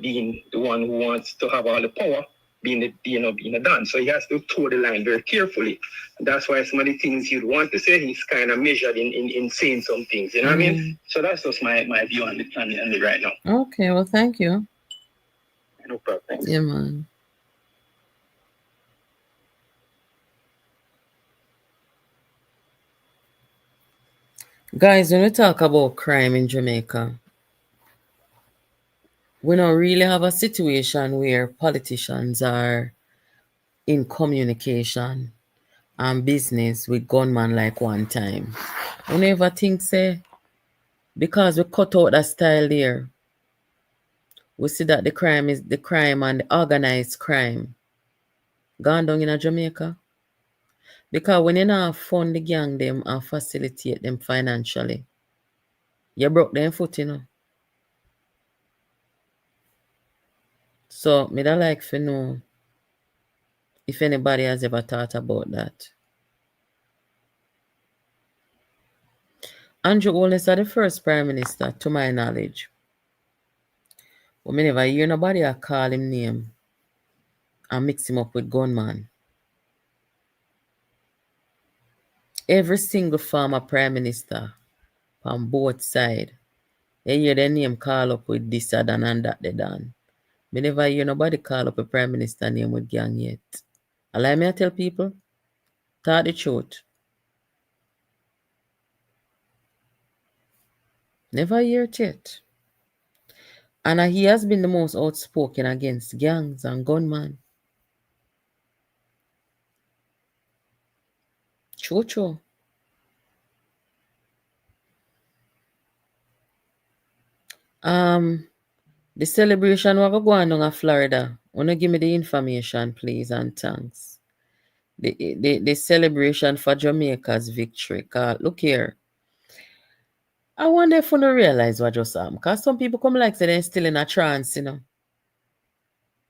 being the one who wants to have all the power, being a don. So he has to toe the line very carefully. And that's why some of the things you'd want to say, he's kind of measured in saying some things. You know what I mean? So that's just my view on it right now. Okay, well, thank you. No problem. Yeah, man. Guys, when we talk about crime in Jamaica, we don't really have a situation where politicians are in communication and business with gunmen like one time. We never think, say, because we cut out that style there, we see that the crime and the organized crime gone down in Jamaica. Because when you not fund the gang them and facilitate them financially, you broke them foot, So, me da like to know if anybody has ever thought about that. Andrew Holness is the first Prime Minister, to my knowledge. But me never hear nobody call him name and mix him up with gunman. Every single former Prime Minister on both sides, you hear their name call up with this and that they done. Me never hear nobody call up a Prime Minister name with gang yet. Allow me to tell people, tell the truth. Never hear it yet. And he has been the most outspoken against gangs and gunmen. True. The celebration will go on in Florida. Wanna give me the information, please, and thanks. The celebration for Jamaica's victory. Look here. I wonder if you don't realize what just happened. Because some people come like say they're still in a trance,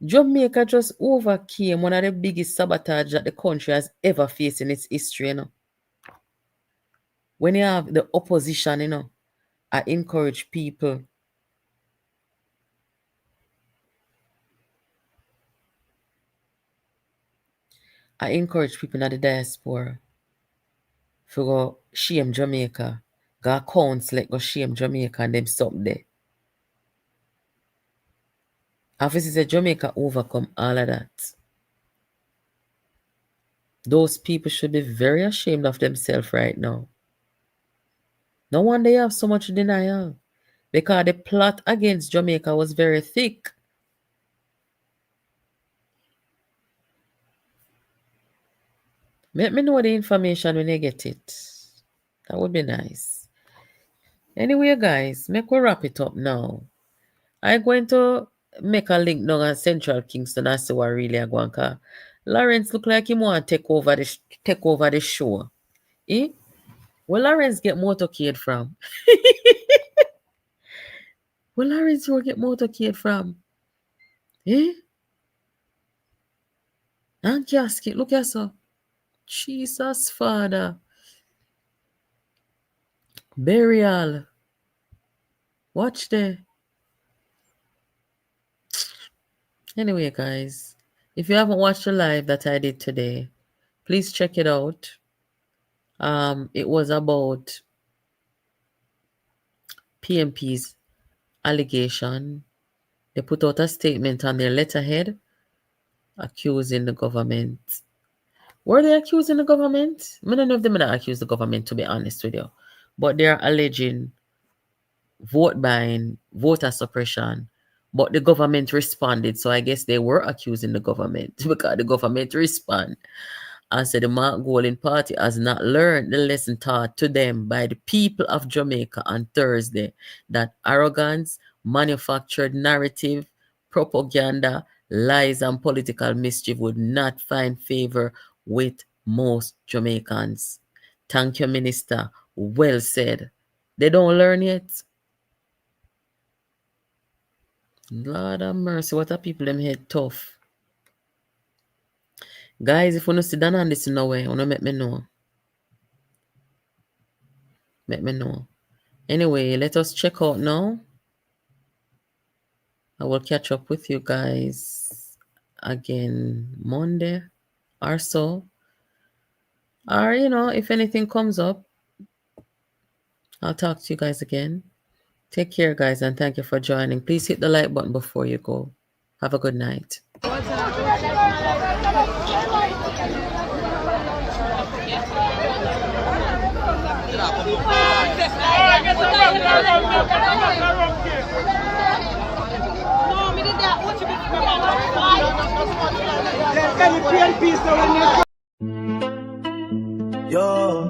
Jamaica just overcame one of the biggest sabotage that the country has ever faced in its history, When you have the opposition, I encourage people in the diaspora to go shame Jamaica. Go council like go shame Jamaica and them stop there. Obviously, say Jamaica overcome all of that. Those people should be very ashamed of themselves right now. No wonder they have so much denial. Because the plot against Jamaica was very thick. Let me know the information when you get it. That would be nice. Anyway, guys, make we wrap it up now. I'm going to make a link now at Central Kingston and see what really are going on. Lawrence look like he want to take over the show. Eh? Where Lawrence get motorcade from? Where Lawrence will get motorcade from? Eh? And casket, look at so. Jesus, Father. Burial. Watch there. Anyway, guys, if you haven't watched the live that I did today, please check it out. It was about PNP's allegation. They put out a statement on their letterhead accusing the government. Were they accusing the government? I don't know if they might accuse the government, to be honest with you. But they're alleging vote buying, voter suppression. But the government responded. So I guess they were accusing the government because the government responded and said the Mark Golding party has not learned the lesson taught to them by the people of Jamaica on Thursday, that arrogance, manufactured narrative, propaganda, lies, and political mischief would not find favor with most Jamaicans. Thank you, Minister. Well said. They don't learn yet. Lord have mercy, what are people them head tough? Guys, if you don't sit down on this in no way, you want to make me know. Let me know. Anyway, let us check out now. I will catch up with you guys again Monday or so. Or, if anything comes up, I'll talk to you guys again. Take care, guys, and thank you for joining. Please hit the like button before you go. Have a good night. Yo,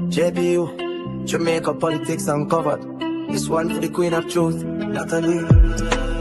JPU, Jamaica politics uncovered. This one for the Queen of Truth, Natalie.